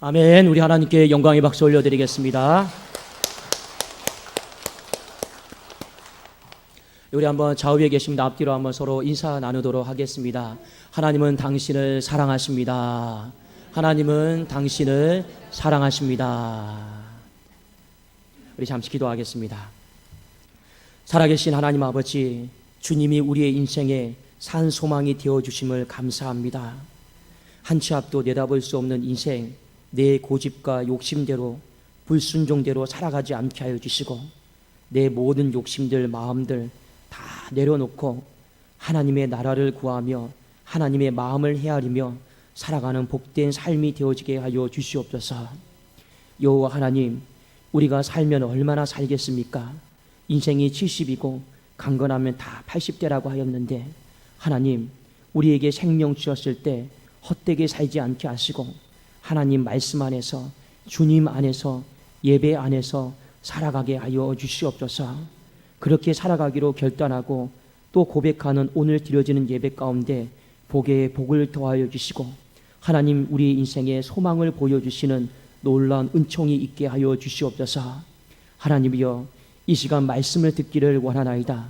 아멘. 우리 하나님께 영광의 박수 올려드리겠습니다. 우리 한번 좌우에 계십니다. 앞뒤로 한번 서로 인사 나누도록 하겠습니다. 하나님은 당신을 사랑하십니다. 하나님은 당신을 사랑하십니다. 우리 잠시 기도하겠습니다. 살아계신 하나님 아버지, 주님이 우리의 인생에 산 소망이 되어주심을 감사합니다. 한 치 앞도 내다볼 수 없는 인생, 내 고집과 욕심대로 불순종대로 살아가지 않게 하여 주시고, 내 모든 욕심들, 마음들 다 내려놓고 하나님의 나라를 구하며 하나님의 마음을 헤아리며 살아가는 복된 삶이 되어지게 하여 주시옵소서. 여호와 하나님, 우리가 살면 얼마나 살겠습니까? 인생이 70이고 강건하면 다 80대라고 하였는데, 하나님, 우리에게 생명 주셨을 때 헛되게 살지 않게 하시고 하나님 말씀 안에서, 주님 안에서, 예배 안에서 살아가게 하여 주시옵소서. 그렇게 살아가기로 결단하고 또 고백하는 오늘 드려지는 예배 가운데 복에 복을 더하여 주시고, 하나님 우리 인생에 소망을 보여주시는 놀라운 은총이 있게 하여 주시옵소서. 하나님이여, 이 시간 말씀을 듣기를 원하나이다.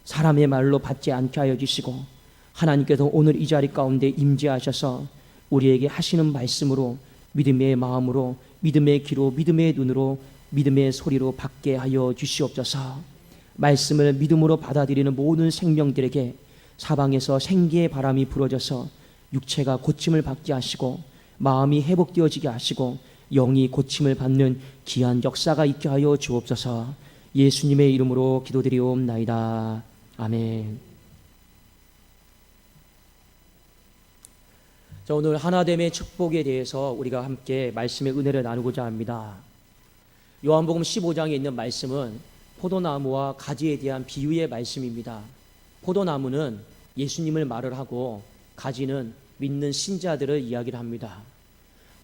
사람의 말로 받지 않게 하여 주시고, 하나님께서 오늘 이 자리 가운데 임재하셔서 우리에게 하시는 말씀으로 믿음의 마음으로, 믿음의 귀로, 믿음의 눈으로, 믿음의 소리로 받게 하여 주시옵소서. 말씀을 믿음으로 받아들이는 모든 생명들에게 사방에서 생기의 바람이 불어져서 육체가 고침을 받게 하시고 마음이 회복되어지게 하시고 영이 고침을 받는 귀한 역사가 있게 하여 주옵소서. 예수님의 이름으로 기도드리옵나이다. 아멘. 자, 오늘 하나됨의 축복에 대해서 우리가 함께 말씀의 은혜를 나누고자 합니다. 요한복음 15장에 있는 말씀은 포도나무와 가지에 대한 비유의 말씀입니다. 포도나무는 예수님을 말을 하고 가지는 믿는 신자들을 이야기를 합니다.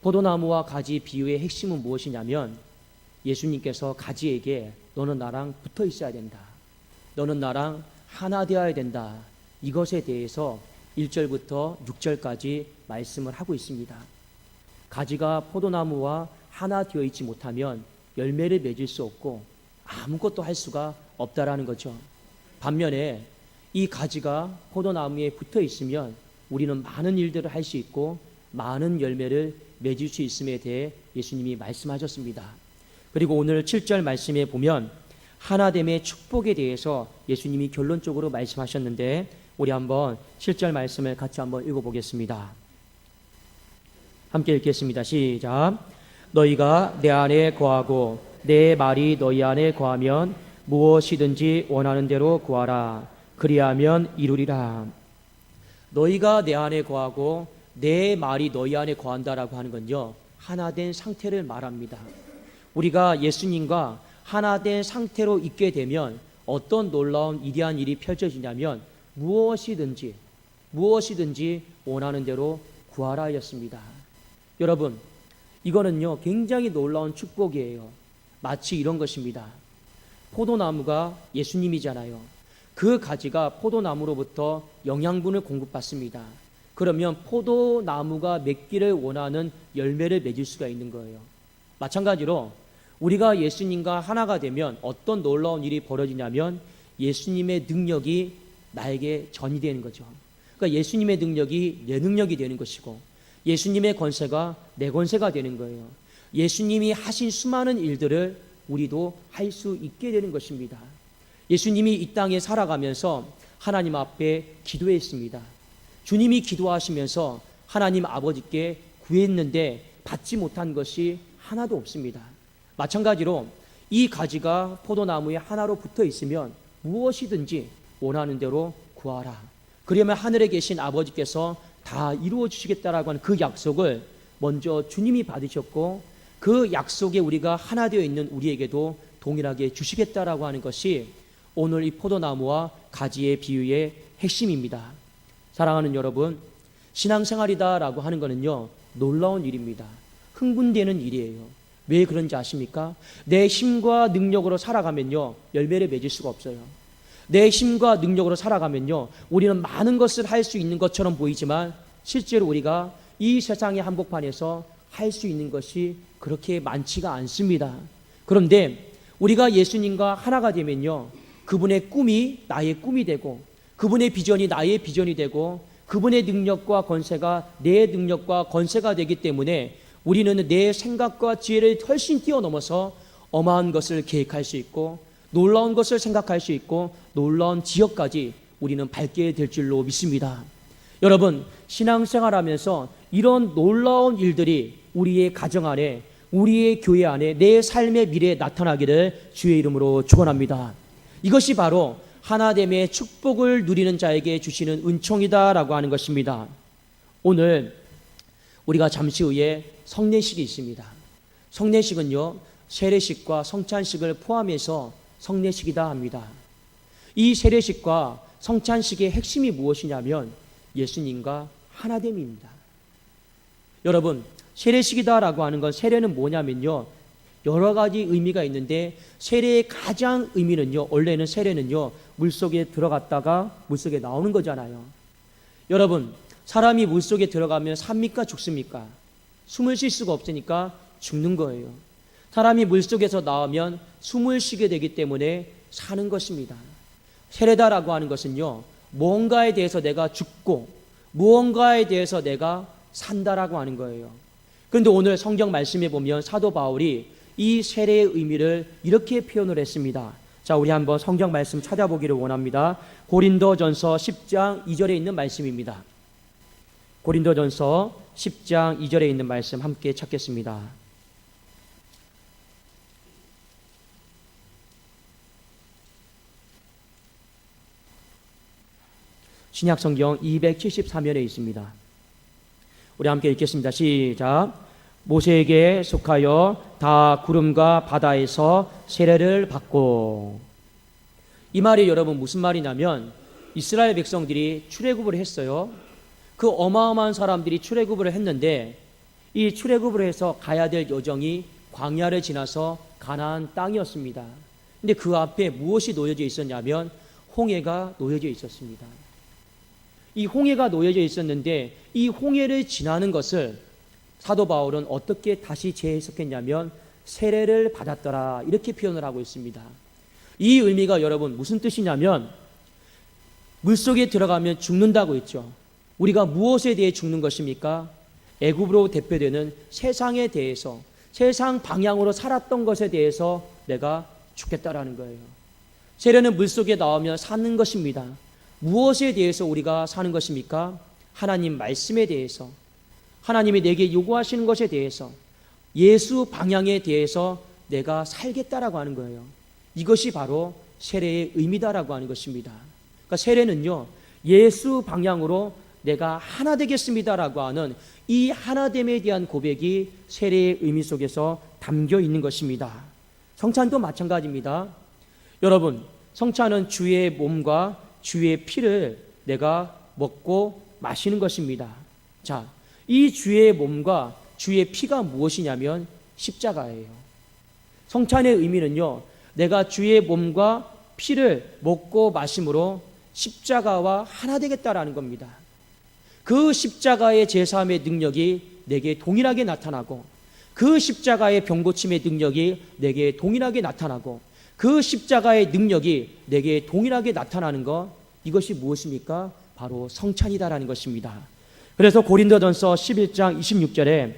포도나무와 가지 비유의 핵심은 무엇이냐면, 예수님께서 가지에게 너는 나랑 붙어 있어야 된다, 너는 나랑 하나 되어야 된다, 이것에 대해서 1절부터 6절까지 말씀을 하고 있습니다. 가지가 포도나무와 하나 되어 있지 못하면 열매를 맺을 수 없고 아무것도 할 수가 없다라는 거죠. 반면에 이 가지가 포도나무에 붙어 있으면 우리는 많은 일들을 할 수 있고 많은 열매를 맺을 수 있음에 대해 예수님이 말씀하셨습니다. 그리고 오늘 7절 말씀에 보면 하나됨의 축복에 대해서 예수님이 결론적으로 말씀하셨는데, 우리 한번 7절 말씀을 같이 한번 읽어보겠습니다. 함께 읽겠습니다. 시작. 너희가 내 안에 거하고 내 말이 너희 안에 거하면 무엇이든지 원하는 대로 구하라. 그리하면 이루리라. 너희가 내 안에 거하고 내 말이 너희 안에 거한다라고 하는 건요, 하나 된 상태를 말합니다. 우리가 예수님과 하나 된 상태로 있게 되면 어떤 놀라운 위대한 일이 펼쳐지냐면 무엇이든지 원하는 대로 구하라 하였습니다. 여러분, 이거는요 굉장히 놀라운 축복이에요. 마치 이런 것입니다. 포도나무가 예수님이잖아요. 그 가지가 포도나무로부터 영양분을 공급받습니다. 그러면 포도나무가 맺기를 원하는 열매를 맺을 수가 있는 거예요. 마찬가지로 우리가 예수님과 하나가 되면 어떤 놀라운 일이 벌어지냐면 예수님의 능력이 나에게 전이 되는 거죠. 그러니까 예수님의 능력이 내 능력이 되는 것이고 예수님의 권세가 내 권세가 되는 거예요. 예수님이 하신 수많은 일들을 우리도 할 수 있게 되는 것입니다. 예수님이 이 땅에 살아가면서 하나님 앞에 기도했습니다. 주님이 기도하시면서 하나님 아버지께 구했는데 받지 못한 것이 하나도 없습니다. 마찬가지로 이 가지가 포도나무에 하나로 붙어 있으면 무엇이든지 원하는 대로 구하라. 그러면 하늘에 계신 아버지께서 다 이루어 주시겠다라고 하는 그 약속을 먼저 주님이 받으셨고, 그 약속에 우리가 하나 되어 있는 우리에게도 동일하게 주시겠다라고 하는 것이 오늘 이 포도나무와 가지의 비유의 핵심입니다. 사랑하는 여러분, 신앙생활이다라고 하는 것은요 놀라운 일입니다. 흥분되는 일이에요. 왜 그런지 아십니까? 내 힘과 능력으로 살아가면요 열매를 맺을 수가 없어요. 내 힘과 능력으로 살아가면요 우리는 많은 것을 할 수 있는 것처럼 보이지만 실제로 우리가 이 세상의 한복판에서 할 수 있는 것이 그렇게 많지가 않습니다. 그런데 우리가 예수님과 하나가 되면요, 그분의 꿈이 나의 꿈이 되고, 그분의 비전이 나의 비전이 되고, 그분의 능력과 권세가 내 능력과 권세가 되기 때문에 우리는 내 생각과 지혜를 훨씬 뛰어넘어서 어마한 것을 계획할 수 있고, 놀라운 것을 생각할 수 있고, 놀라운 지역까지 우리는 밟게 될 줄로 믿습니다. 여러분, 신앙생활하면서 이런 놀라운 일들이 우리의 가정 안에, 우리의 교회 안에, 내 삶의 미래에 나타나기를 주의 이름으로 축원합니다. 이것이 바로 하나됨의 축복을 누리는 자에게 주시는 은총이다라고 하는 것입니다. 오늘 우리가 잠시 후에 성례식이 있습니다. 성례식은요, 세례식과 성찬식을 포함해서 성례식이다 합니다. 이 세례식과 성찬식의 핵심이 무엇이냐면 예수님과 하나됨입니다. 여러분, 세례식이다라고 하는 건, 세례는 뭐냐면요, 여러 가지 의미가 있는데 세례의 가장 의미는요, 원래는 세례는요, 물속에 들어갔다가 물속에 나오는 거잖아요. 여러분, 사람이 물속에 들어가면 삽니까 죽습니까? 숨을 쉴 수가 없으니까 죽는 거예요. 사람이 물속에서 나오면 숨을 쉬게 되기 때문에 사는 것입니다. 세례다라고 하는 것은요, 무언가에 대해서 내가 죽고 무언가에 대해서 내가 산다라고 하는 거예요. 그런데 오늘 성경 말씀에 보면 사도 바울이 이 세례의 의미를 이렇게 표현을 했습니다. 자, 우리 한번 성경 말씀 찾아보기를 원합니다. 고린도전서 10장 2절에 있는 말씀입니다. 고린도전서 10장 2절에 있는 말씀 함께 찾겠습니다. 신약성경 273면에 있습니다. 우리 함께 읽겠습니다. 시작. 모세에게 속하여 다 구름과 바다에서 세례를 받고. 이 말이 여러분 무슨 말이냐면, 이스라엘 백성들이 출애굽을 했어요. 그 어마어마한 사람들이 출애굽을 했는데, 이 출애굽을 해서 가야 될 여정이 광야를 지나서 가나안 땅이었습니다. 근데 그 앞에 무엇이 놓여져 있었냐면 홍해가 놓여져 있었습니다. 이 홍해가 놓여져 있었는데 이 홍해를 지나는 것을 사도 바울은 어떻게 다시 재해석했냐면 세례를 받았더라, 이렇게 표현을 하고 있습니다. 이 의미가 여러분 무슨 뜻이냐면, 물속에 들어가면 죽는다고 했죠. 우리가 무엇에 대해 죽는 것입니까? 애굽으로 대표되는 세상에 대해서, 세상 방향으로 살았던 것에 대해서 내가 죽겠다라는 거예요. 세례는 물속에 나오면 사는 것입니다. 무엇에 대해서 우리가 사는 것입니까? 하나님 말씀에 대해서, 하나님이 내게 요구하시는 것에 대해서, 예수 방향에 대해서 내가 살겠다라고 하는 거예요. 이것이 바로 세례의 의미다라고 하는 것입니다. 그러니까 세례는요, 예수 방향으로 내가 하나 되겠습니다라고 하는 이 하나됨에 대한 고백이 세례의 의미 속에서 담겨 있는 것입니다. 성찬도 마찬가지입니다. 여러분, 성찬은 주의 몸과 주의 피를 내가 먹고 마시는 것입니다. 자, 이 주의 몸과 주의 피가 무엇이냐면 십자가예요. 성찬의 의미는요, 내가 주의 몸과 피를 먹고 마심으로 십자가와 하나 되겠다라는 겁니다. 그 십자가의 제사함의 능력이 내게 동일하게 나타나고, 그 십자가의 병고침의 능력이 내게 동일하게 나타나고, 그 십자가의 능력이 내게 동일하게 나타나는 것, 이것이 무엇입니까? 바로 성찬이다라는 것입니다. 그래서 고린도전서 11장 26절에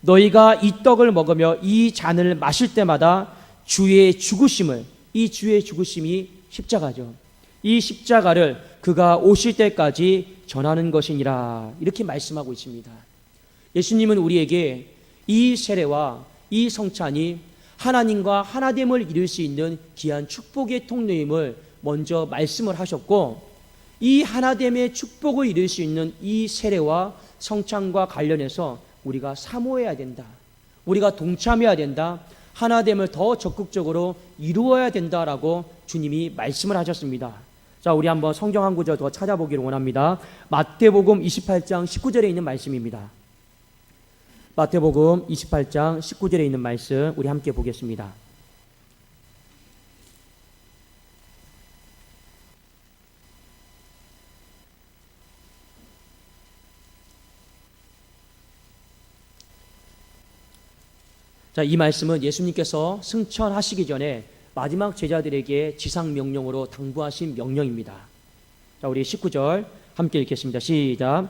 너희가 이 떡을 먹으며 이 잔을 마실 때마다 주의 죽으심을, 이 주의 죽으심이 십자가죠, 이 십자가를 그가 오실 때까지 전하는 것이니라, 이렇게 말씀하고 있습니다. 예수님은 우리에게 이 세례와 이 성찬이 하나님과 하나됨을 이룰 수 있는 귀한 축복의 통로임을 먼저 말씀을 하셨고, 이 하나됨의 축복을 이룰 수 있는 이 세례와 성찬과 관련해서 우리가 사모해야 된다, 우리가 동참해야 된다, 하나됨을 더 적극적으로 이루어야 된다라고 주님이 말씀을 하셨습니다. 자, 우리 한번 성경 한 구절 더 찾아보기를 원합니다. 마태복음 28장 19절에 있는 말씀입니다. 마태복음 28장 19절에 있는 말씀 우리 함께 보겠습니다. 자, 이 말씀은 예수님께서 승천하시기 전에 마지막 제자들에게 지상 명령으로 당부하신 명령입니다. 자, 우리 19절 함께 읽겠습니다. 시작.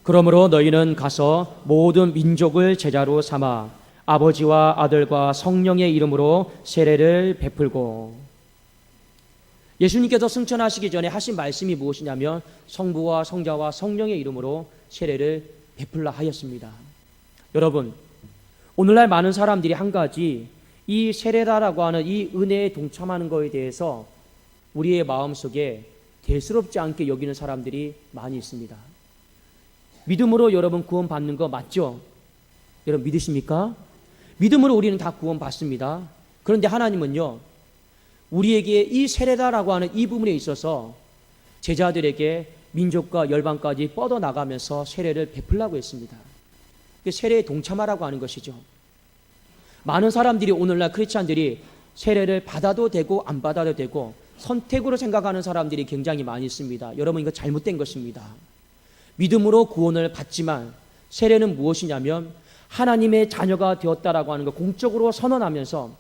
그러므로 너희는 가서 모든 민족을 제자로 삼아 아버지와 아들과 성령의 이름으로 세례를 베풀고. 예수님께서 승천하시기 전에 하신 말씀이 무엇이냐면 성부와 성자와 성령의 이름으로 세례를 베풀라 하였습니다. 여러분, 오늘날 많은 사람들이 한 가지 이 세례다라고 하는 이 은혜에 동참하는 것에 대해서 우리의 마음속에 대수롭지 않게 여기는 사람들이 많이 있습니다. 믿음으로 여러분 구원받는 거 맞죠? 여러분 믿으십니까? 믿음으로 우리는 다 구원받습니다. 그런데 하나님은요, 우리에게 이 세례다라고 하는 이 부분에 있어서 제자들에게 민족과 열방까지 뻗어나가면서 세례를 베풀라고 했습니다. 세례에 동참하라고 하는 것이죠. 많은 사람들이 오늘날 크리스찬들이 세례를 받아도 되고 안 받아도 되고 선택으로 생각하는 사람들이 굉장히 많이 있습니다. 여러분, 이거 잘못된 것입니다. 믿음으로 구원을 받지만 세례는 무엇이냐면 하나님의 자녀가 되었다라고 하는 걸 공적으로 선언하면서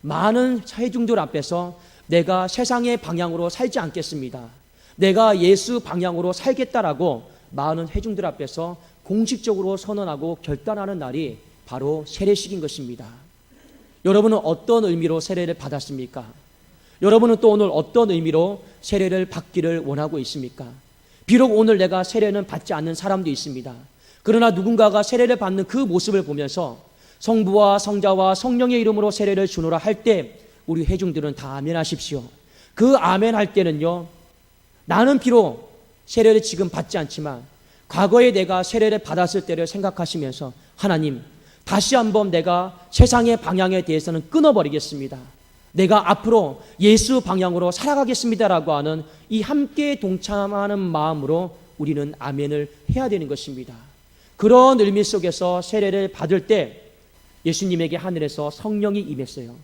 많은 회중들 앞에서 내가 세상의 방향으로 살지 않겠습니다, 내가 예수 방향으로 살겠다라고 많은 회중들 앞에서 공식적으로 선언하고 결단하는 날이 바로 세례식인 것입니다. 여러분은 어떤 의미로 세례를 받았습니까? 여러분은 또 오늘 어떤 의미로 세례를 받기를 원하고 있습니까? 비록 오늘 내가 세례는 받지 않는 사람도 있습니다. 그러나 누군가가 세례를 받는 그 모습을 보면서 성부와 성자와 성령의 이름으로 세례를 주노라 할 때 우리 회중들은 다 아멘하십시오. 그 아멘할 때는요, 나는 비록 세례를 지금 받지 않지만 과거에 내가 세례를 받았을 때를 생각하시면서 하나님, 다시 한번 내가 세상의 방향에 대해서는 끊어버리겠습니다, 내가 앞으로 예수 방향으로 살아가겠습니다라고 하는 이 함께 동참하는 마음으로 우리는 아멘을 해야 되는 것입니다. 그런 의미 속에서 세례를 받을 때 예수님에게 하늘에서 성령이 임했어요.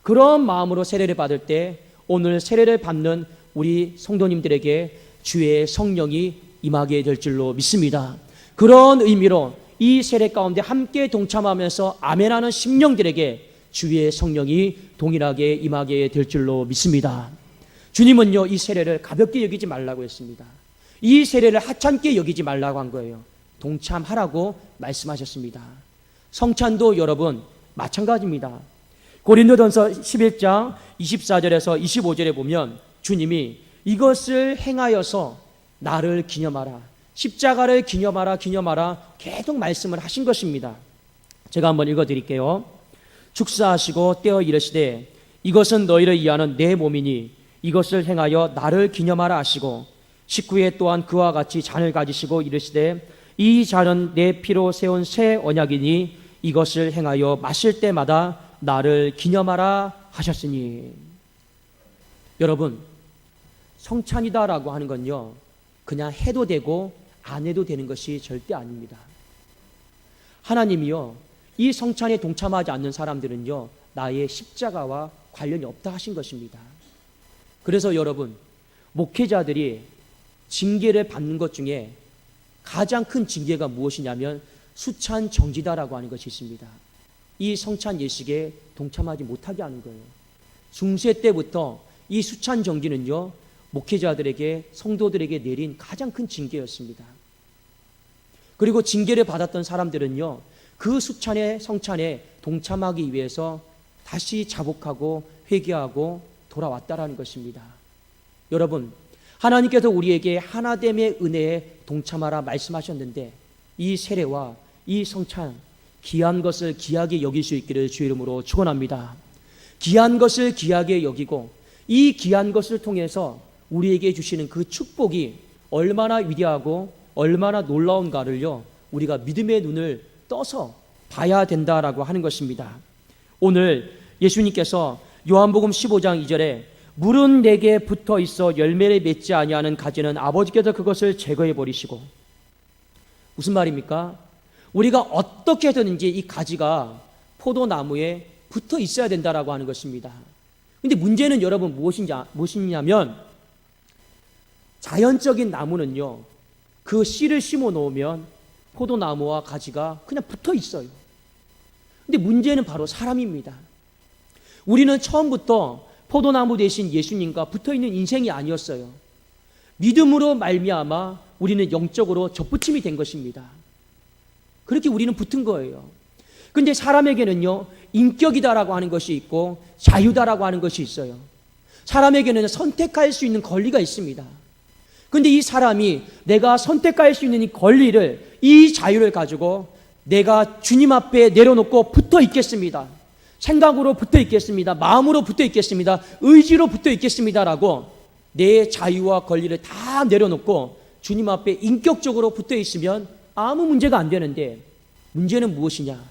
그런 마음으로 세례를 받을 때 오늘 세례를 받는 우리 성도님들에게 주의 성령이 임하게 될 줄로 믿습니다. 그런 의미로 이 세례 가운데 함께 동참하면서 아멘하는 심령들에게 주의 성령이 동일하게 임하게 될 줄로 믿습니다. 주님은요, 이 세례를 가볍게 여기지 말라고 했습니다. 이 세례를 하찮게 여기지 말라고 한 거예요. 동참하라고 말씀하셨습니다. 성찬도 여러분 마찬가지입니다. 고린도전서 11장 24절에서 25절에 보면 주님이 이것을 행하여서 나를 기념하라, 십자가를 기념하라, 기념하라 계속 말씀을 하신 것입니다. 제가 한번 읽어드릴게요. 축사하시고 떼어 이르시되 이것은 너희를 위하는 내 몸이니 이것을 행하여 나를 기념하라 하시고 19회 또한 그와 같이 잔을 가지시고 이르시되 이 잔은 내 피로 세운 새 언약이니 이것을 행하여 마실 때마다 나를 기념하라 하셨으니. 여러분, 성찬이다라고 하는 건요, 그냥 해도 되고 안 해도 되는 것이 절대 아닙니다. 하나님이요, 이 성찬에 동참하지 않는 사람들은요, 나의 십자가와 관련이 없다 하신 것입니다. 그래서 여러분, 목회자들이 징계를 받는 것 중에 가장 큰 징계가 무엇이냐면 수찬 정지다라고 하는 것이 있습니다. 이 성찬 예식에 동참하지 못하게 하는 거예요. 중세 때부터 이 수찬 정지는요, 목회자들에게, 성도들에게 내린 가장 큰 징계였습니다. 그리고 징계를 받았던 사람들은요, 그 수찬의 성찬에 동참하기 위해서 다시 자복하고 회개하고 돌아왔다라는 것입니다. 여러분, 하나님께서 우리에게 하나됨의 은혜에 동참하라 말씀하셨는데 이 세례와 이 성찬, 귀한 것을 귀하게 여길 수 있기를 주의 이름으로 축원합니다. 귀한 것을 귀하게 여기고 이 귀한 것을 통해서 우리에게 주시는 그 축복이 얼마나 위대하고 얼마나 놀라운가를요, 우리가 믿음의 눈을 떠서 봐야 된다라고 하는 것입니다. 오늘 예수님께서 요한복음 15장 2절에 물은 내게 붙어 있어 열매를 맺지 아니하는 가지는 아버지께서 그것을 제거해 버리시고. 무슨 말입니까? 우리가 어떻게 해서든지 이 가지가 포도나무에 붙어 있어야 된다라고 하는 것입니다. 근데 문제는 여러분 무엇이냐면 자연적인 나무는요, 그 씨를 심어 놓으면 포도나무와 가지가 그냥 붙어 있어요. 근데 문제는 바로 사람입니다. 우리는 처음부터 포도나무 대신 예수님과 붙어있는 인생이 아니었어요. 믿음으로 말미암아 우리는 영적으로 접붙임이 된 것입니다. 그렇게 우리는 붙은 거예요. 근데 사람에게는요, 인격이다라고 하는 것이 있고 자유다라고 하는 것이 있어요. 사람에게는 선택할 수 있는 권리가 있습니다. 근데 이 사람이 내가 선택할 수 있는 이 권리를, 이 자유를 가지고 내가 주님 앞에 내려놓고 붙어 있겠습니다. 생각으로 붙어 있겠습니다. 마음으로 붙어 있겠습니다. 의지로 붙어 있겠습니다라고 내 자유와 권리를 다 내려놓고 주님 앞에 인격적으로 붙어 있으면 아무 문제가 안 되는데, 문제는 무엇이냐?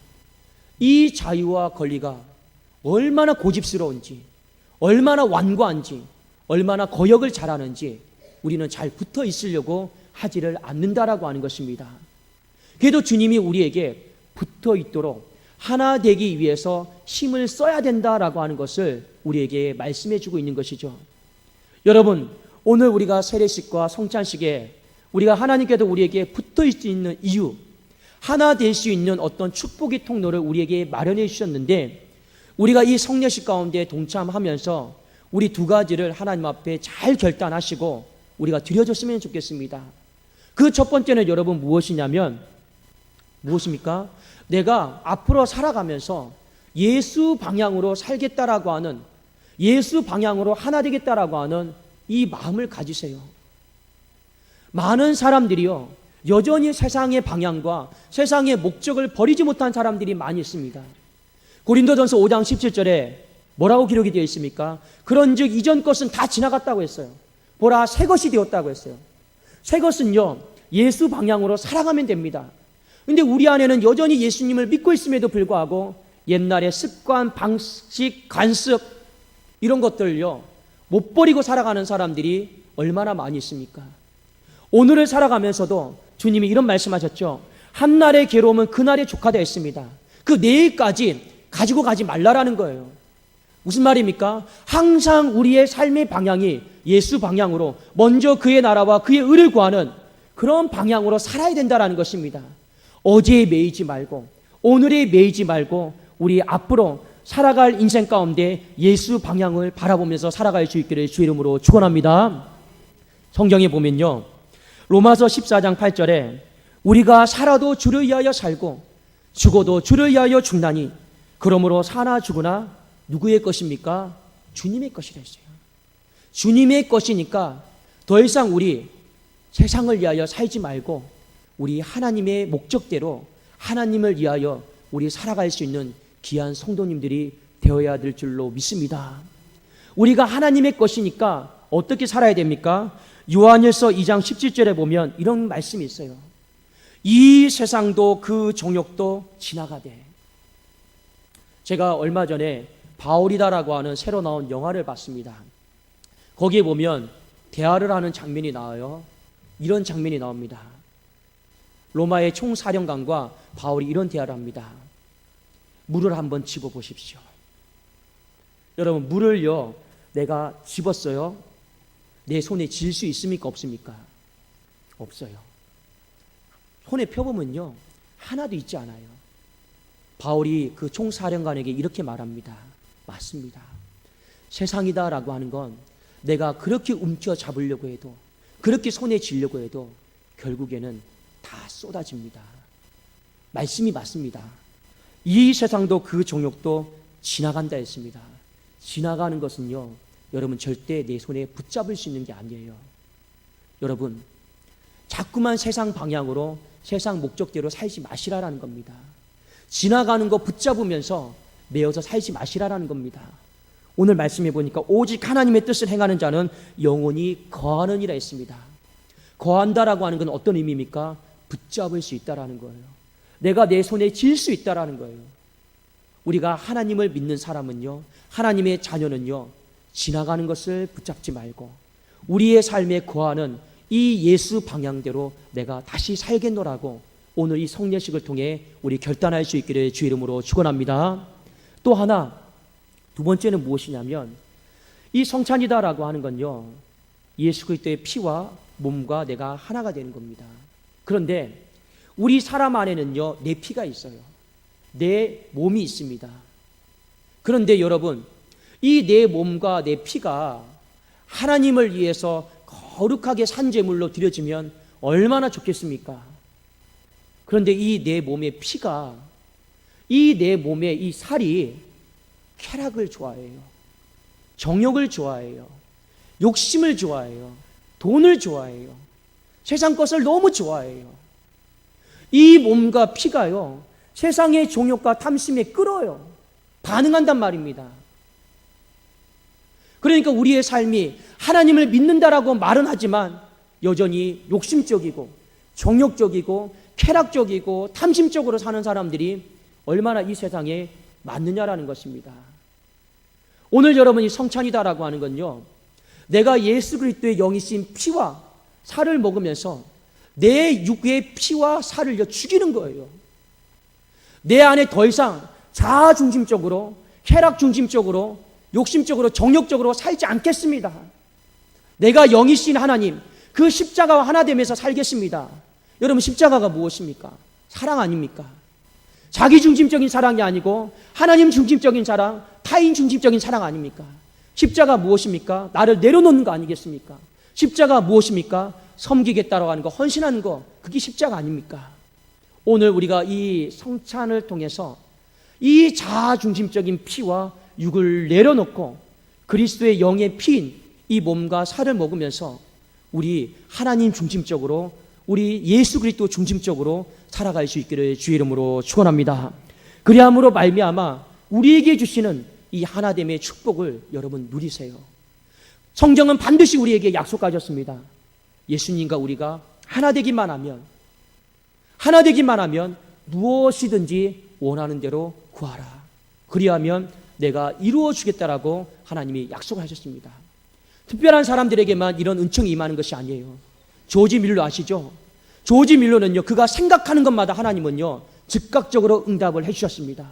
이 자유와 권리가 얼마나 고집스러운지, 얼마나 완고한지, 얼마나 거역을 잘하는지 우리는 잘 붙어 있으려고 하지를 않는다라고 하는 것입니다. 그래도 주님이 우리에게 붙어 있도록 하나 되기 위해서 힘을 써야 된다라고 하는 것을 우리에게 말씀해 주고 있는 것이죠. 여러분, 오늘 우리가 세례식과 성찬식에 우리가 하나님께도 우리에게 붙어 있을 수 있는 이유, 하나 될 수 있는 어떤 축복의 통로를 우리에게 마련해 주셨는데, 우리가 이 성례식 가운데 동참하면서 우리 두 가지를 하나님 앞에 잘 결단하시고 우리가 드려줬으면 좋겠습니다. 그 첫 번째는 여러분 무엇이냐면, 무엇입니까? 내가 앞으로 살아가면서 예수 방향으로 살겠다라고 하는, 예수 방향으로 하나 되겠다라고 하는 이 마음을 가지세요. 많은 사람들이요, 여전히 세상의 방향과 세상의 목적을 버리지 못한 사람들이 많이 있습니다. 고린도전서 5장 17절에 뭐라고 기록이 되어 있습니까? 그런즉 이전 것은 다 지나갔다고 했어요. 보라, 새 것이 되었다고 했어요. 새 것은요, 예수 방향으로 살아가면 됩니다. 근데 우리 안에는 여전히 예수님을 믿고 있음에도 불구하고 옛날의 습관, 방식, 관습 이런 것들을요 못 버리고 살아가는 사람들이 얼마나 많이 있습니까? 오늘을 살아가면서도 주님이 이런 말씀하셨죠. 한날의 괴로움은 그날의 족하다 했습니다. 그 내일까지 가지고 가지 말라라는 거예요. 무슨 말입니까? 항상 우리의 삶의 방향이 예수 방향으로, 먼저 그의 나라와 그의 의를 구하는 그런 방향으로 살아야 된다는 것입니다. 어제에 매이지 말고, 오늘에 매이지 말고 우리 앞으로 살아갈 인생 가운데 예수 방향을 바라보면서 살아갈 수 있기를 주 이름으로 축원합니다. 성경에 보면요, 로마서 14장 8절에 우리가 살아도 주를 위하여 살고 죽어도 주를 위하여 죽나니 그러므로 사나 죽으나 누구의 것입니까? 주님의 것이라 했어요. 주님의 것이니까 더 이상 우리 세상을 위하여 살지 말고 우리 하나님의 목적대로 하나님을 위하여 우리 살아갈 수 있는 귀한 성도님들이 되어야 될 줄로 믿습니다. 우리가 하나님의 것이니까 어떻게 살아야 됩니까? 요한일서 2장 17절에 보면 이런 말씀이 있어요. 이 세상도 그 정욕도 지나가되. 제가 얼마 전에 바울이다라고 하는 새로 나온 영화를 봤습니다. 거기에 보면 대화를 하는 장면이 나와요. 이런 장면이 나옵니다. 로마의 총사령관과 바울이 이런 대화를 합니다. 물을 한번 집어 보십시오. 여러분, 물을요 내가 집었어요. 내 손에 쥘 수 있습니까? 없습니까? 없어요. 손에 펴보면요 하나도 있지 않아요. 바울이 그 총사령관에게 이렇게 말합니다. 맞습니다. 세상이다라고 하는 건 내가 그렇게 움켜잡으려고 해도, 그렇게 손에 쥐려고 해도 결국에는 다 쏟아집니다. 말씀이 맞습니다. 이 세상도 그 정욕도 지나간다 했습니다. 지나가는 것은요 여러분 절대 내 손에 붙잡을 수 있는 게 아니에요. 여러분, 자꾸만 세상 방향으로, 세상 목적대로 살지 마시라라는 겁니다. 지나가는 거 붙잡으면서 매어서 살지 마시라라는 겁니다. 오늘 말씀해 보니까 오직 하나님의 뜻을 행하는 자는 영원히 거하느니라 했습니다. 거한다라고 하는 건 어떤 의미입니까? 붙잡을 수 있다라는 거예요. 내가 내 손에 쥘 수 있다라는 거예요. 우리가 하나님을 믿는 사람은요, 하나님의 자녀는요, 지나가는 것을 붙잡지 말고 우리의 삶에 거하는 이 예수 방향대로 내가 다시 살겠노라고 오늘 이 성례식을 통해 우리 결단할 수 있기를 주 이름으로 축원합니다. 또 하나, 두 번째는 무엇이냐면 이 성찬이다라고 하는 건요 예수 그리스도의 피와 몸과 내가 하나가 되는 겁니다. 그런데 우리 사람 안에는요 내 피가 있어요. 내 몸이 있습니다. 그런데 여러분, 이 내 몸과 내 피가 하나님을 위해서 거룩하게 산제물로 드려지면 얼마나 좋겠습니까? 그런데 이 내 몸의 피가, 이 내 몸의 이 살이 쾌락을 좋아해요. 정욕을 좋아해요. 욕심을 좋아해요. 돈을 좋아해요. 세상 것을 너무 좋아해요. 이 몸과 피가요, 세상의 종욕과 탐심에 끌어요. 반응한단 말입니다. 그러니까 우리의 삶이 하나님을 믿는다라고 말은 하지만 여전히 욕심적이고 정욕적이고 쾌락적이고 탐심적으로 사는 사람들이 얼마나 이 세상에 많느냐라는 것입니다. 오늘 여러분이 성찬이다라고 하는 건요, 내가 예수 그리스도의 영이신 피와 살을 먹으면서 내 육의 피와 살을 죽이는 거예요. 내 안에 더 이상 자아 중심적으로, 쾌락 중심적으로, 욕심적으로, 정욕적으로 살지 않겠습니다. 내가 영이신 하나님, 그 십자가와 하나 되면서 살겠습니다. 여러분, 십자가가 무엇입니까? 사랑 아닙니까? 자기 중심적인 사랑이 아니고 하나님 중심적인 사랑, 타인 중심적인 사랑 아닙니까? 십자가 무엇입니까? 나를 내려놓는 거 아니겠습니까? 십자가 무엇입니까? 섬기겠다라고 하는 거, 헌신하는 거, 그게 십자가 아닙니까? 오늘 우리가 이 성찬을 통해서 이 자아 중심적인 피와 육을 내려놓고 그리스도의 영의 피인 이 몸과 살을 먹으면서 우리 하나님 중심적으로, 우리 예수 그리스도 중심적으로 살아갈 수 있기를 주의 이름으로 축원합니다. 그리함으로 말미암아 우리에게 주시는 이 하나됨의 축복을 여러분 누리세요. 성경은 반드시 우리에게 약속하셨습니다. 예수님과 우리가 하나 되기만 하면 무엇이든지 원하는 대로 구하라. 그리하면 내가 이루어 주겠다라고 하나님이 약속하셨습니다. 특별한 사람들에게만 이런 은총이 임하는 것이 아니에요. 조지 밀러 아시죠? 조지 밀러는요, 그가 생각하는 것마다 하나님은요 즉각적으로 응답을 해주셨습니다.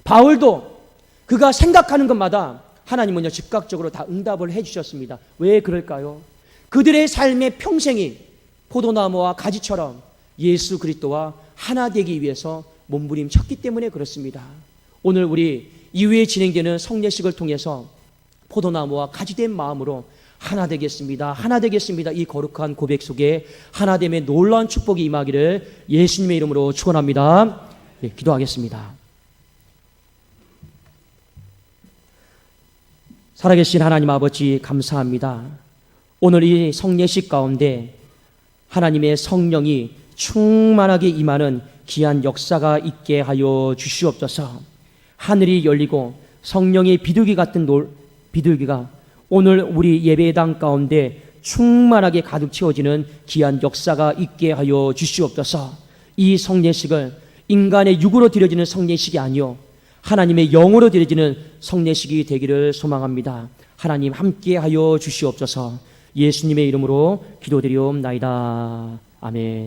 바울도 그가 생각하는 것마다 하나님은요 즉각적으로 다 응답을 해주셨습니다. 왜 그럴까요? 그들의 삶의 평생이 포도나무와 가지처럼 예수 그리스도와 하나 되기 위해서 몸부림쳤기 때문에 그렇습니다. 오늘 우리 이후에 진행되는 성례식을 통해서 포도나무와 가지된 마음으로 하나 되겠습니다. 하나 되겠습니다. 이 거룩한 고백 속에 하나됨의 놀라운 축복이 임하기를 예수님의 이름으로 축원합니다. 네, 기도하겠습니다. 살아계신 하나님 아버지, 감사합니다. 오늘 이 성례식 가운데 하나님의 성령이 충만하게 임하는 귀한 역사가 있게 하여 주시옵소서. 하늘이 열리고 성령의 비둘기 같은 비둘기가 오늘 우리 예배당 가운데 충만하게 가득 채워지는 귀한 역사가 있게 하여 주시옵소서. 이 성례식을 인간의 육으로 드려지는 성례식이 아니요 하나님의 영으로 드려지는 성례식이 되기를 소망합니다. 하나님 함께 하여 주시옵소서. 예수님의 이름으로 기도드리옵나이다. 아멘.